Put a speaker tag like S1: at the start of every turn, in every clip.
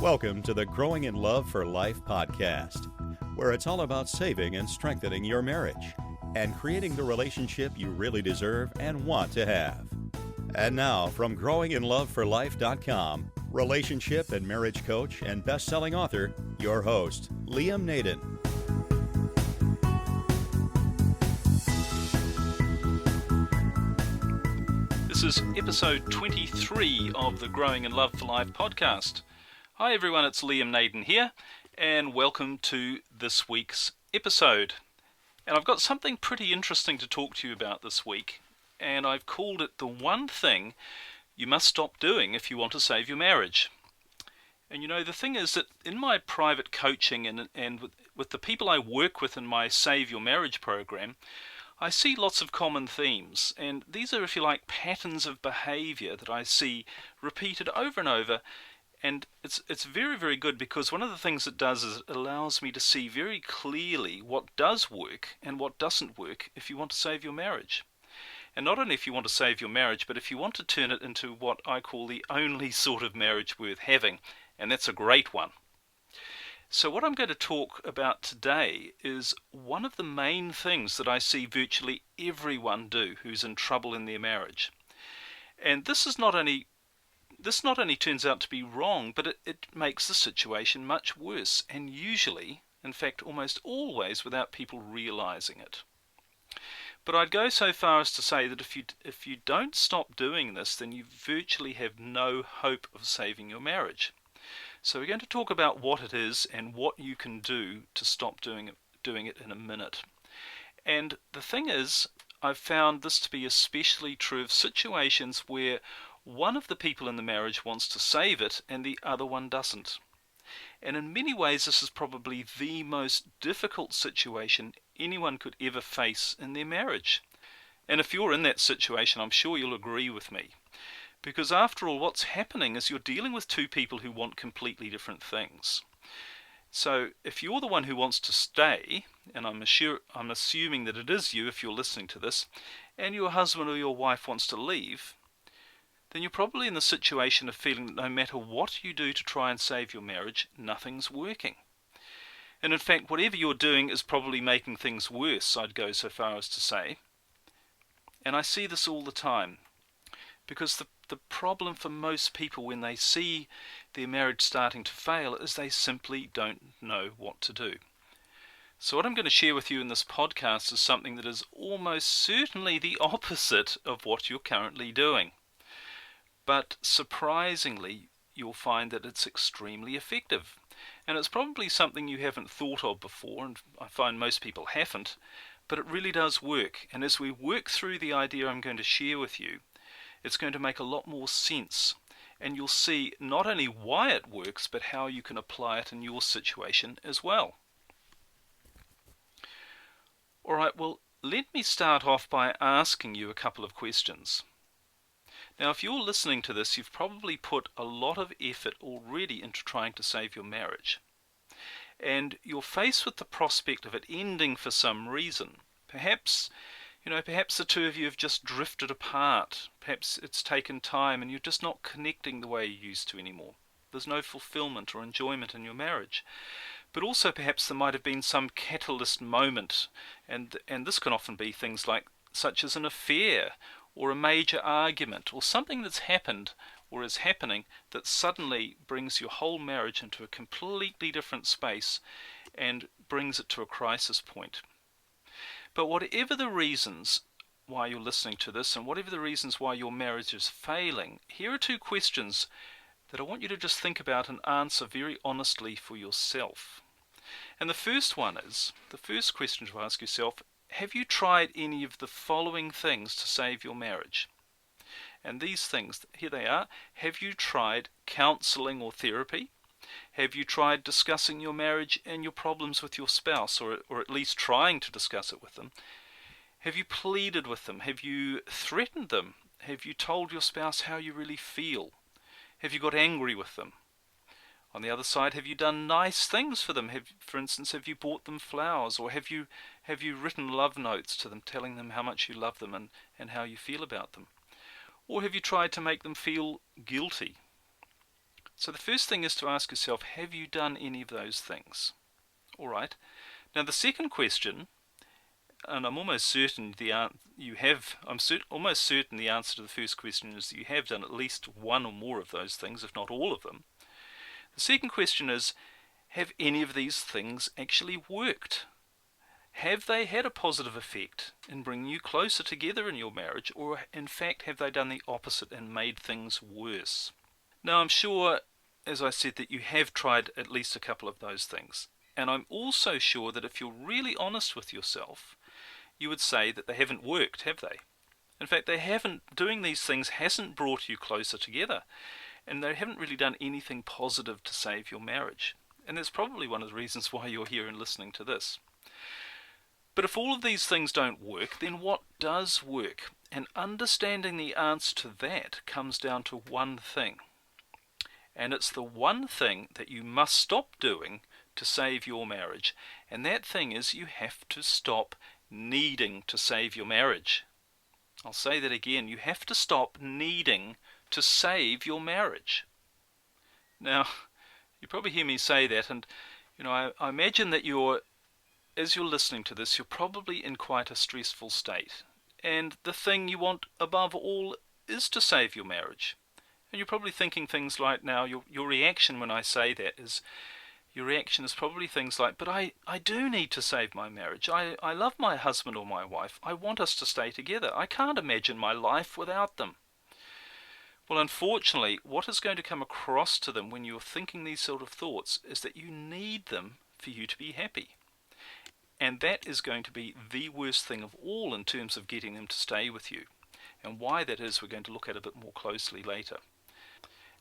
S1: Welcome to the Growing in Love for Life podcast, where it's all about saving and strengthening your marriage and creating the relationship you really deserve and want to have. And now, from growinginloveforlife.com, relationship and marriage coach and best-selling author, your host, Liam Naden.
S2: This is episode 23 of the Growing in Love for Life podcast. Hi everyone, it's Liam Naden here, and welcome to this week's episode. And I've got something pretty interesting to talk to you about this week, and I've called it the one thing you must stop doing if you want to save your marriage. And you know, the thing is that in my private coaching and with the people I work with in my Save Your Marriage program, I see lots of common themes, and these are, if you like, patterns of behavior that I see repeated over and over. And it's very, very good, because one of the things it does is it allows me to see very clearly what does work and what doesn't work if you want to save your marriage. And not only if you want to save your marriage, but if you want to turn it into what I call the only sort of marriage worth having, and that's a great one. So what I'm going to talk about today is one of the main things that I see virtually everyone do who's in trouble in their marriage. And this not only turns out to be wrong, but it makes the situation much worse, and usually, in fact almost always, without people realizing it. But I'd go so far as to say that if you don't stop doing this, then you virtually have no hope of saving your marriage. So we're going to talk about what it is and what you can do to stop doing it in a minute. And the thing is, I've found this to be especially true of situations where one of the people in the marriage wants to save it and the other one doesn't. And in many ways, this is probably the most difficult situation anyone could ever face in their marriage. And if you're in that situation, I'm sure you'll agree with me. Because after all, what's happening is you're dealing with two people who want completely different things. So if you're the one who wants to stay, and I'm assuming that it is you if you're listening to this, and your husband or your wife wants to leave, then you're probably in the situation of feeling that no matter what you do to try and save your marriage, nothing's working. And in fact, whatever you're doing is probably making things worse, I'd go so far as to say. And I see this all the time, because the problem for most people when they see their marriage starting to fail is they simply don't know what to do. So what I'm going to share with you in this podcast is something that is almost certainly the opposite of what you're currently doing. But surprisingly, you'll find that it's extremely effective. And it's probably something you haven't thought of before, and I find most people haven't, but it really does work. And as we work through the idea I'm going to share with you, it's going to make a lot more sense. And you'll see not only why it works, but how you can apply it in your situation as well. Alright, well, let me start off by asking you a couple of questions. Now, if you're listening to this, you've probably put a lot of effort already into trying to save your marriage. And you're faced with the prospect of it ending for some reason. Perhaps the two of you have just drifted apart. Perhaps it's taken time and you're just not connecting the way you used to anymore. There's no fulfillment or enjoyment in your marriage. But also perhaps there might have been some catalyst moment, and this can often be things such as an affair, or a major argument, or something that's happened or is happening that suddenly brings your whole marriage into a completely different space and brings it to a crisis point. But whatever the reasons why you're listening to this, and whatever the reasons why your marriage is failing, here are two questions that I want you to just think about and answer very honestly for yourself. And the first question to ask yourself: have you tried any of the following things to save your marriage? And these things, here they are. Have you tried counseling or therapy? Have you tried discussing your marriage and your problems with your spouse, or at least trying to discuss it with them? Have you pleaded with them? Have you threatened them? Have you told your spouse how you really feel? Have you got angry with them? On the other side, have you done nice things for them? For instance, have you bought them flowers, or have you written love notes to them telling them how much you love them and how you feel about them? Or have you tried to make them feel guilty? So the first thing is to ask yourself, have you done any of those things? All right. Now the second question, and I'm almost certain almost certain the answer to the first question is that you have done at least one or more of those things, if not all of them. The second question is, have any of these things actually worked? Have they had a positive effect in bringing you closer together in your marriage, or in fact have they done the opposite and made things worse? Now I'm sure, as I said, that you have tried at least a couple of those things. And I'm also sure that if you're really honest with yourself, you would say that they haven't worked, have they? In fact, doing these things hasn't brought you closer together, and they haven't really done anything positive to save your marriage. And that's probably one of the reasons why you're here and listening to this. But if all of these things don't work, then what does work? And understanding the answer to that comes down to one thing. And it's the one thing that you must stop doing to save your marriage. And that thing is, you have to stop needing to save your marriage. I'll say that again. You have to stop needing to save your marriage. Now, you probably hear me say that, and I imagine that as you're listening to this, you're probably in quite a stressful state. And the thing you want above all is to save your marriage. And you're probably thinking things like, now, your reaction when I say that is, your reaction is probably things like, but I do need to save my marriage. I love my husband or my wife. I want us to stay together. I can't imagine my life without them. Well, unfortunately, what is going to come across to them when you're thinking these sort of thoughts is that you need them for you to be happy. And that is going to be the worst thing of all in terms of getting them to stay with you. And why that is, we're going to look at a bit more closely later.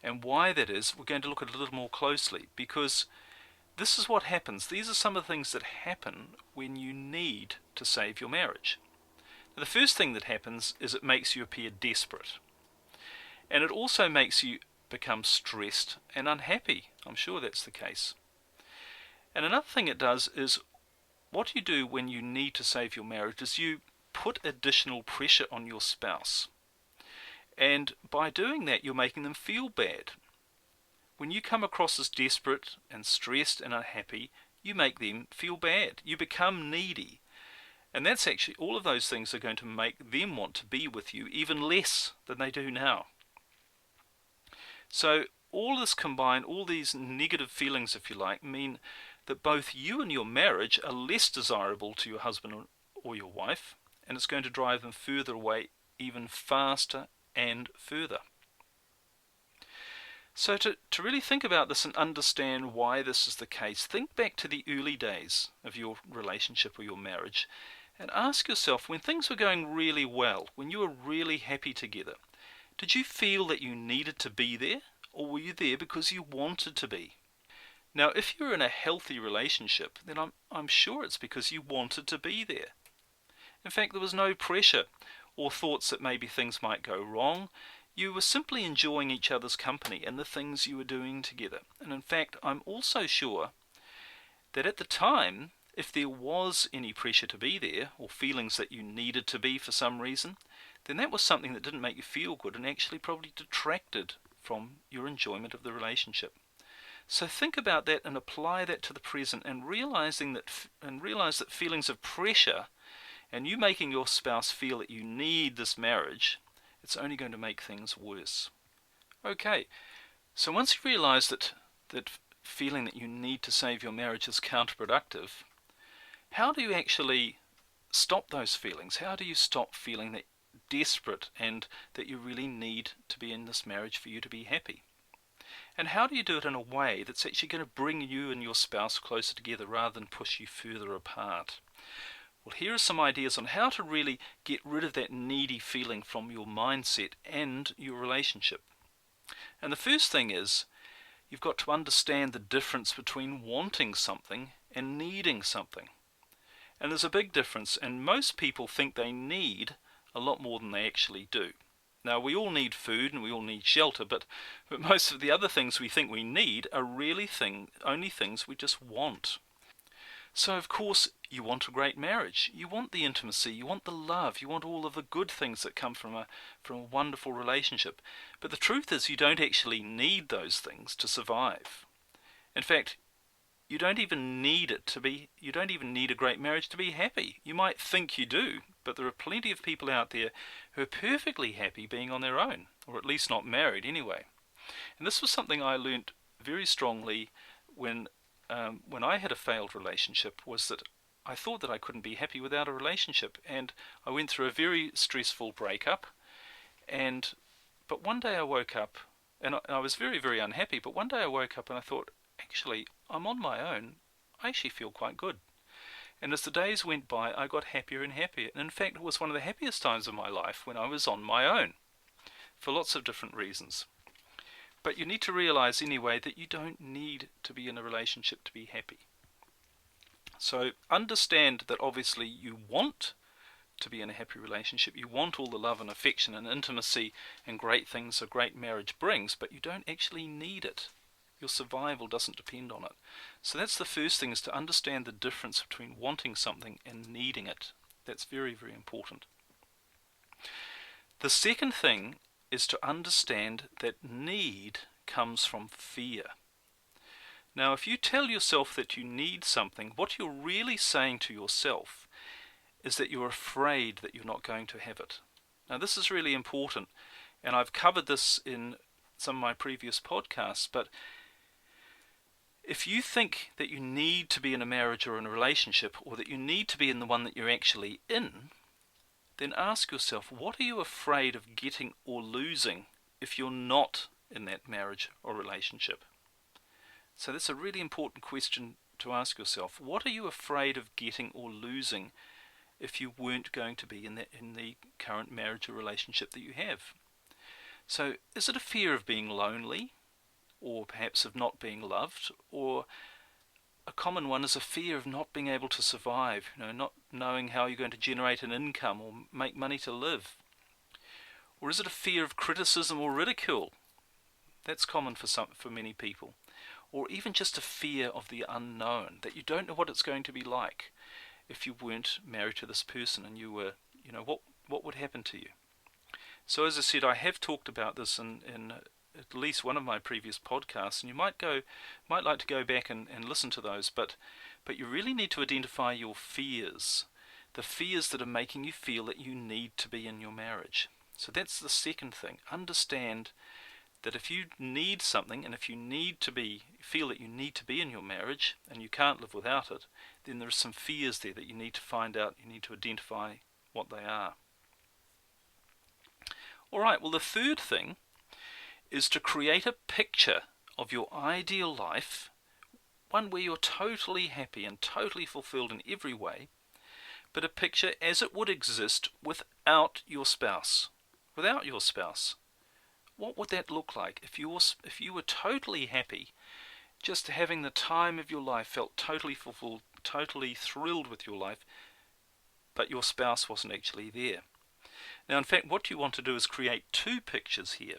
S2: And why that is, we're going to look at it a little more closely, because this is what happens. These are some of the things that happen when you need to save your marriage. Now, the first thing that happens is it makes you appear desperate. And it also makes you become stressed and unhappy. I'm sure that's the case. And another thing it does is, what you do when you need to save your marriage is you put additional pressure on your spouse. And by doing that, you're making them feel bad. When you come across as desperate and stressed and unhappy, you make them feel bad. You become needy. And that's actually, all of those things are going to make them want to be with you even less than they do now. So all this combined, all these negative feelings, if you like, mean that both you and your marriage are less desirable to your husband or your wife, and it's going to drive them further away even faster and further. So to really think about this and understand why this is the case, think back to the early days of your relationship or your marriage and ask yourself, when things were going really well, when you were really happy together, did you feel that you needed to be there, or were you there because you wanted to be? Now, if you're in a healthy relationship, then I'm sure it's because you wanted to be there. In fact, there was no pressure or thoughts that maybe things might go wrong. You were simply enjoying each other's company and the things you were doing together. And in fact, I'm also sure that at the time, if there was any pressure to be there, or feelings that you needed to be for some reason, then that was something that didn't make you feel good and actually probably detracted from your enjoyment of the relationship. So think about that and apply that to the present, and realize that feelings of pressure and you making your spouse feel that you need this marriage, it's only going to make things worse. Okay, so once you realize that feeling that you need to save your marriage is counterproductive, how do you actually stop those feelings? How do you stop feeling that desperate and that you really need to be in this marriage for you to be happy? And how do you do it in a way that's actually going to bring you and your spouse closer together rather than push you further apart? Well, here are some ideas on how to really get rid of that needy feeling from your mindset and your relationship. And the first thing is, you've got to understand the difference between wanting something and needing something. And there's a big difference, and most people think they need a lot more than they actually do. Now, we all need food and we all need shelter, but most of the other things we think we need are really only things we just want. So of course you want a great marriage. You want the intimacy, you want the love, you want all of the good things that come from a wonderful relationship. But the truth is you don't actually need those things to survive. In fact, you don't even need a great marriage to be happy. You might think you do, but there are plenty of people out there who are perfectly happy being on their own, or at least not married anyway. And this was something I learnt very strongly when I had a failed relationship, was that I thought that I couldn't be happy without a relationship, and I went through a very stressful breakup. But one day I woke up, and I was very, very unhappy. But one day I woke up and I thought, actually, I'm on my own. I actually feel quite good. And as the days went by, I got happier and happier. And in fact, it was one of the happiest times of my life when I was on my own, for lots of different reasons. But you need to realize anyway that you don't need to be in a relationship to be happy. So understand that obviously you want to be in a happy relationship. You want all the love and affection and intimacy and great things a great marriage brings, but you don't actually need it. Your survival doesn't depend on it. So that's the first thing, is to understand the difference between wanting something and needing it. That's very, very important. The second thing is to understand that need comes from fear. Now, if you tell yourself that you need something, what you're really saying to yourself is that you're afraid that you're not going to have it. Now, this is really important, and I've covered this in some of my previous podcasts, but if you think that you need to be in a marriage or in a relationship, or that you need to be in the one that you're actually in, then ask yourself, what are you afraid of getting or losing if you're not in that marriage or relationship? So that's a really important question to ask yourself. What are you afraid of getting or losing if you weren't going to be in the current marriage or relationship that you have? So is it a fear of being lonely, or perhaps of not being loved? Or a common one is a fear of not being able to survive, not knowing how you're going to generate an income or make money to live. Or is it a fear of criticism or ridicule? That's common for many people. Or even just a fear of the unknown, that you don't know what it's going to be like if you weren't married to this person and you were, what would happen to you? So as I said, I have talked about this in at least one of my previous podcasts, and you might like to go back and listen to those, but you really need to identify your fears, the fears that are making you feel that you need to be in your marriage. So that's the second thing. Understand that if you need something, and if you feel that you need to be in your marriage and you can't live without it, then there are some fears there that you need to find out, you need to identify what they are. Alright, well, the third thing is to create a picture of your ideal life, one where you're totally happy and totally fulfilled in every way, but a picture as it would exist without your spouse. Without your spouse. What would that look like if you were totally happy, just having the time of your life, felt totally fulfilled, totally thrilled with your life, but your spouse wasn't actually there? Now, in fact, what you want to do is create two pictures here.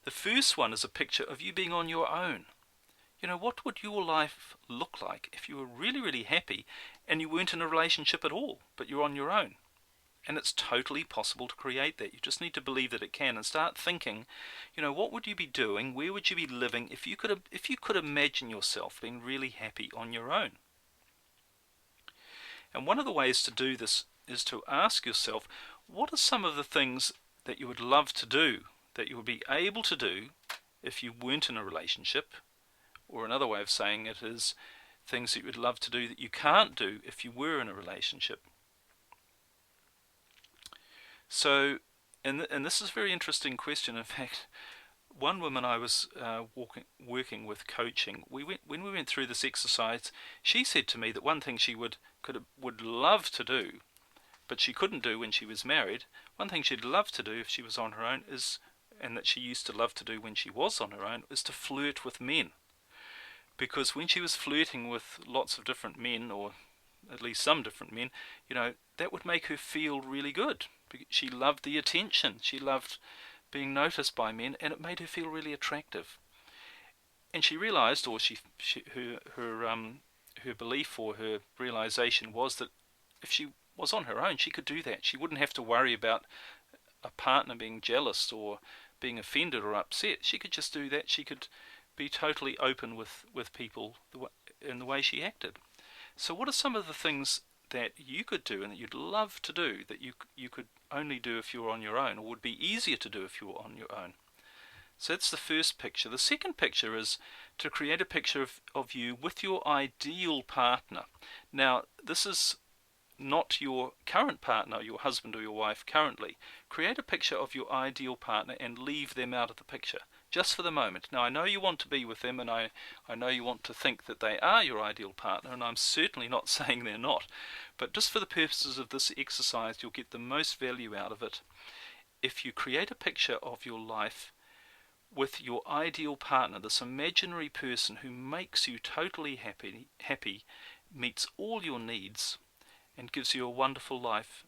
S2: The first one is a picture of you being on your own. What would your life look like if you were really, really happy and you weren't in a relationship at all, but you're on your own? And it's totally possible to create that. You just need to believe that it can, and start thinking, what would you be doing? Where would you be living if you could imagine yourself being really happy on your own? And one of the ways to do this is to ask yourself, what are some of the things that you would love to do, that you would be able to do if you weren't in a relationship? Or another way of saying it is things that you would love to do that you can't do if you were in a relationship. So, and this is a very interesting question. In fact, one woman I was working with, coaching, when we went through this exercise, she said to me that one thing she would love to do, but she couldn't do when she was married, one thing she'd love to do if she was on her own and that she used to love to do when she was on her own, is to flirt with men. Because when she was flirting with lots of different men, or at least some different men, that would make her feel really good. She loved the attention. She loved being noticed by men, and it made her feel really attractive. And she realized, or her her belief or her realization was that if she was on her own, she could do that. She wouldn't have to worry about a partner being jealous or being offended or upset. She could just do that. She could be totally open with people in the way she acted. So what are some of the things that you could do and that you'd love to do that you could only do if you were on your own, or would be easier to do if you were on your own? So that's the first picture. The second picture is to create a picture of you with your ideal partner. Now, this is not your current partner, your husband or your wife currently. Create a picture of your ideal partner and leave them out of the picture, just for the moment. Now, I know you want to be with them, and I know you want to think that they are your ideal partner, and I'm certainly not saying they're not. But just for the purposes of this exercise, you'll get the most value out of it if you create a picture of your life with your ideal partner, this imaginary person who makes you totally happy, meets all your needs, and gives you a wonderful life.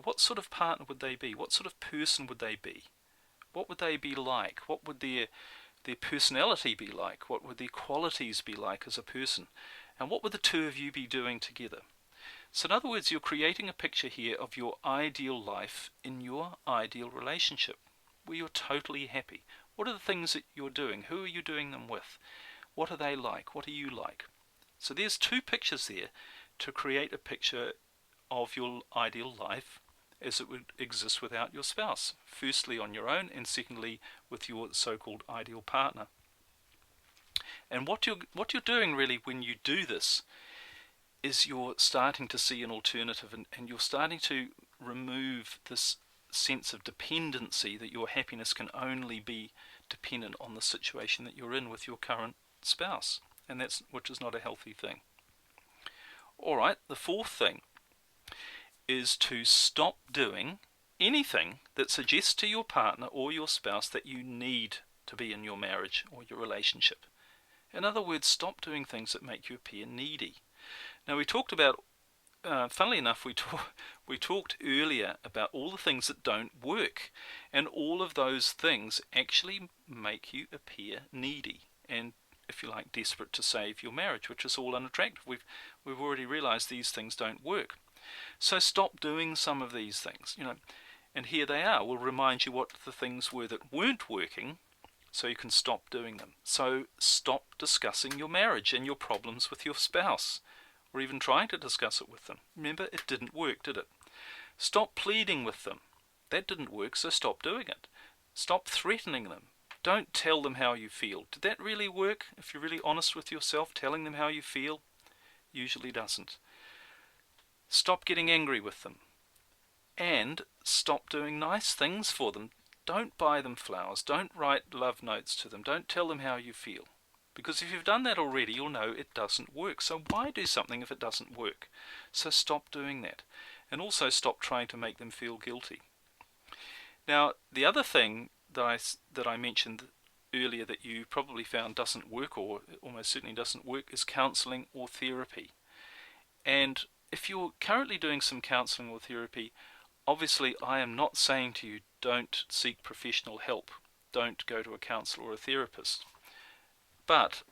S2: What sort of partner would they be? What sort of person would they be? What would they be like? What would their personality be like? What would their qualities be like as a person? And what would the two of you be doing together? So in other words, you're creating a picture here of your ideal life in your ideal relationship, where you're totally happy. What are the things that you're doing? Who are you doing them with? What are they like? What are you like? So there's two pictures there to create a picture of your ideal life as it would exist without your spouse. Firstly on your own, and secondly with your so-called ideal partner. And what you're doing really when you do this is you're starting to see an alternative, and you're starting to remove this sense of dependency that your happiness can only be dependent on the situation that you're in with your current spouse, and which is not a healthy thing. Alright, the fourth thing is to stop doing anything that suggests to your partner or your spouse that you need to be in your marriage or your relationship. In other words, stop doing things that make you appear needy. Now we talked about, funnily enough, we talked earlier about all the things that don't work, and all of those things actually make you appear needy and, if you like, desperate to save your marriage, which is all unattractive. We've already realized these things don't work. So stop doing some of these things, and here they are. We'll remind you what the things were that weren't working, so you can stop doing them. So stop discussing your marriage and your problems with your spouse, or even trying to discuss it with them. Remember, it didn't work, did it? Stop pleading with them. That didn't work, so stop doing it. Stop threatening them. Don't tell them how you feel. Did that really work? If you're really honest with yourself, telling them how you feel usually doesn't. Stop getting angry with them. And stop doing nice things for them. Don't buy them flowers. Don't write love notes to them. Don't tell them how you feel. Because if you've done that already, you'll know it doesn't work. So why do something if it doesn't work? So stop doing that. And also stop trying to make them feel guilty. Now, the other thing that I mentioned earlier that you probably found doesn't work, or almost certainly doesn't work, is counselling or therapy. And if you're currently doing some counselling or therapy, obviously I am not saying to you don't seek professional help. Don't go to a counsellor or a therapist. But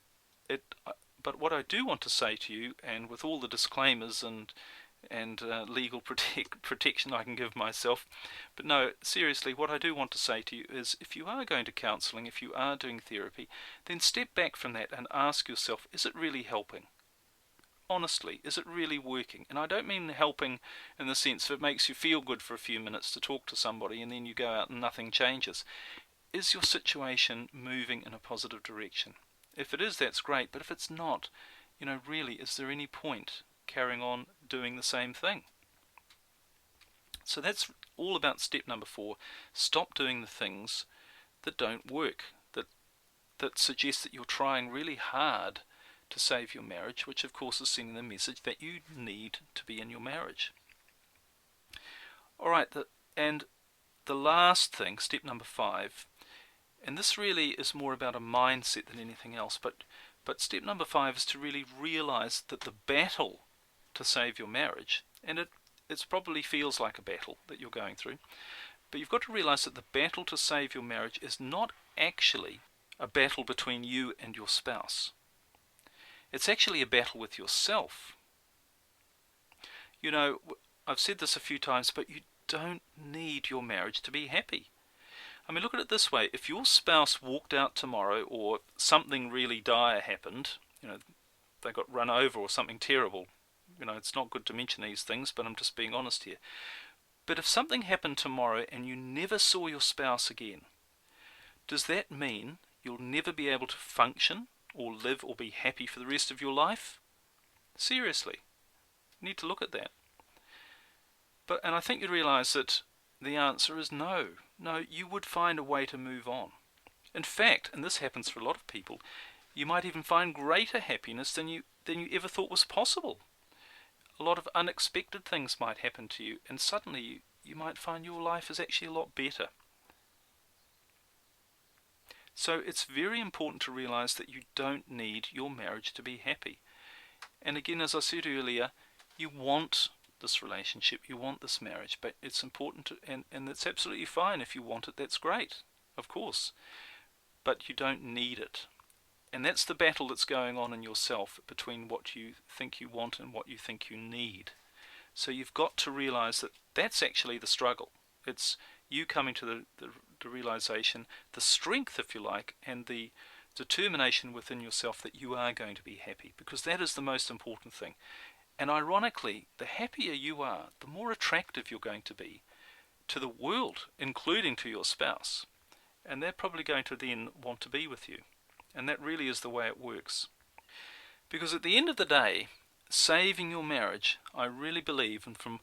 S2: what I do want to say to you, and with all the disclaimers and legal protection I can give myself, but no, seriously, what I do want to say to you is, if you are going to counselling, if you are doing therapy, then step back from that and ask yourself, is it really helping? Honestly, is it really working? And I don't mean helping in the sense that it makes you feel good for a few minutes to talk to somebody and then you go out and nothing changes. Is your situation moving in a positive direction? If it is, that's great, but if it's not, really, is there any point carrying on doing the same thing? So that's all about step number 4. Stop doing the things that don't work, that suggest that you're trying really hard to save your marriage, which of course is sending the message that you need to be in your marriage. Alright, and the last thing, step number 5, and this really is more about a mindset than anything else, but step number 5 is to really realize that the battle to save your marriage, and it probably feels like a battle that you're going through, but you've got to realize that the battle to save your marriage is not actually a battle between you and your spouse. It's actually a battle with yourself. You know, I've said this a few times, but you don't need your marriage to be happy. I mean, look at it this way. If your spouse walked out tomorrow, or something really dire happened, they got run over or something terrible, it's not good to mention these things, but I'm just being honest here. But if something happened tomorrow and you never saw your spouse again, does that mean you'll never be able to function or live or be happy for the rest of your life? Seriously, you need to look at that. And I think you realise that the answer is no. No, you would find a way to move on. In fact, and this happens for a lot of people, you might even find greater happiness than you ever thought was possible. A lot of unexpected things might happen to you, and suddenly you might find your life is actually a lot better. So it's very important to realise that you don't need your marriage to be happy. And again, as I said earlier, you want this relationship, you want this marriage, but it's important to, and it's absolutely fine if you want it, that's great, of course, but you don't need it. And that's the battle that's going on in yourself between what you think you want and what you think you need. So you've got to realize that that's actually the struggle. It's you coming to the realization, the strength, if you like, and the determination within yourself that you are going to be happy, because that is the most important thing. And ironically, the happier you are, the more attractive you're going to be to the world, including to your spouse. And they're probably going to then want to be with you. And that really is the way it works. Because at the end of the day, saving your marriage, I really believe, and from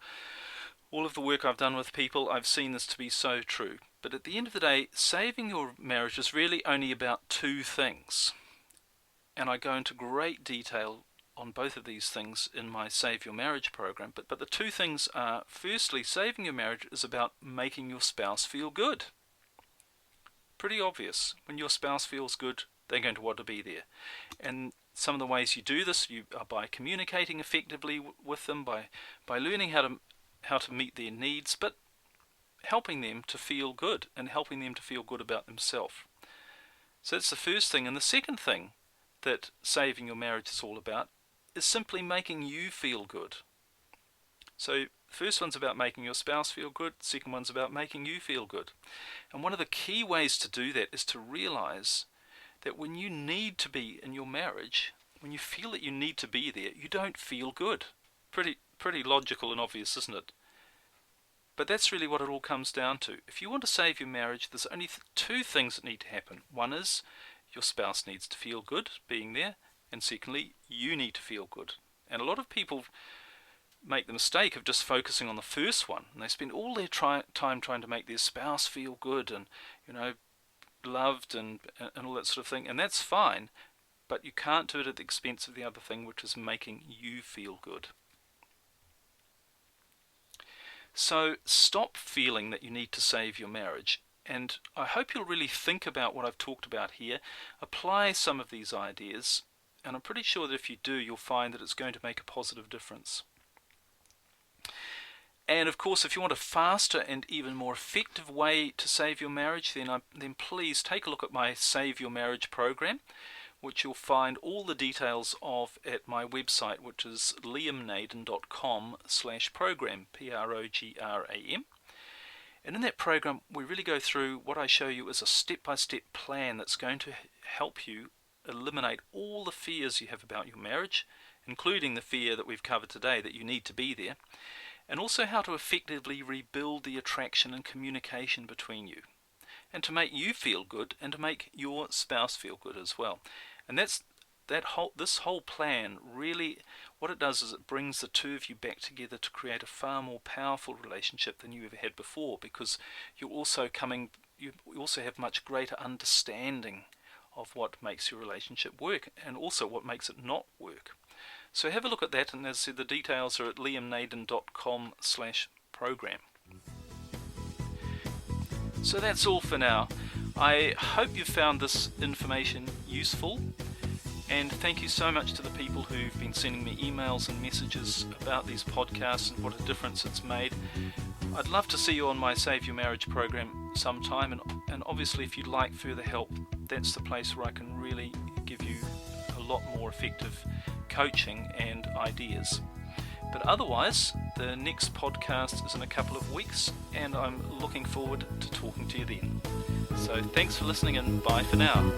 S2: all of the work I've done with people, I've seen this to be so true. But at the end of the day, saving your marriage is really only about two things. And I go into great detail on both of these things in my Save Your Marriage program. But the two things are, firstly, saving your marriage is about making your spouse feel good. Pretty obvious. When your spouse feels good, they're going to want to be there. And some of the ways you do this are by communicating effectively with them, by learning how to meet their needs, but helping them to feel good and helping them to feel good about themselves. So that's the first thing. And the second thing that saving your marriage is all about is simply making you feel good. So the first one's about making your spouse feel good, the second one's about making you feel good. And one of the key ways to do that is to realize that when you need to be in your marriage, when you feel that you need to be there, you don't feel good. Pretty logical and obvious, isn't it? But that's really what it all comes down to. If you want to save your marriage, there's only two things that need to happen. One is your spouse needs to feel good being there, and secondly, you need to feel good. And a lot of people make the mistake of just focusing on the first one, and they spend all their time trying to make their spouse feel good and, loved and all that sort of thing. And that's fine, but you can't do it at the expense of the other thing, which is making you feel good. So stop feeling that you need to save your marriage. And I hope you'll really think about what I've talked about here, apply some of these ideas, and I'm pretty sure that if you do, you'll find that it's going to make a positive difference. And of course, if you want a faster and even more effective way to save your marriage, then please take a look at my Save Your Marriage program, which you'll find all the details of at my website, which is liamnaden.com/program, program. And in that program, we really go through what I show you as a step-by-step plan that's going to help you eliminate all the fears you have about your marriage, including the fear that we've covered today that you need to be there, and also how to effectively rebuild the attraction and communication between you, and to make you feel good and to make your spouse feel good as well. And this whole plan really, what it does is it brings the two of you back together to create a far more powerful relationship than you ever had before, because you also have much greater understanding of what makes your relationship work and also what makes it not work. So have a look at that, and as I said, the details are at liamnaden.com/program. So that's all for now. I hope you found this information useful, and thank you so much to the people who've been sending me emails and messages about these podcasts and what a difference it's made. I'd love to see you on my Save Your Marriage program sometime, and obviously if you'd like further help, that's the place where I can really give you a lot more effective coaching and ideas. But otherwise, the next podcast is in a couple of weeks, and I'm looking forward to talking to you then. So thanks for listening, and bye for now.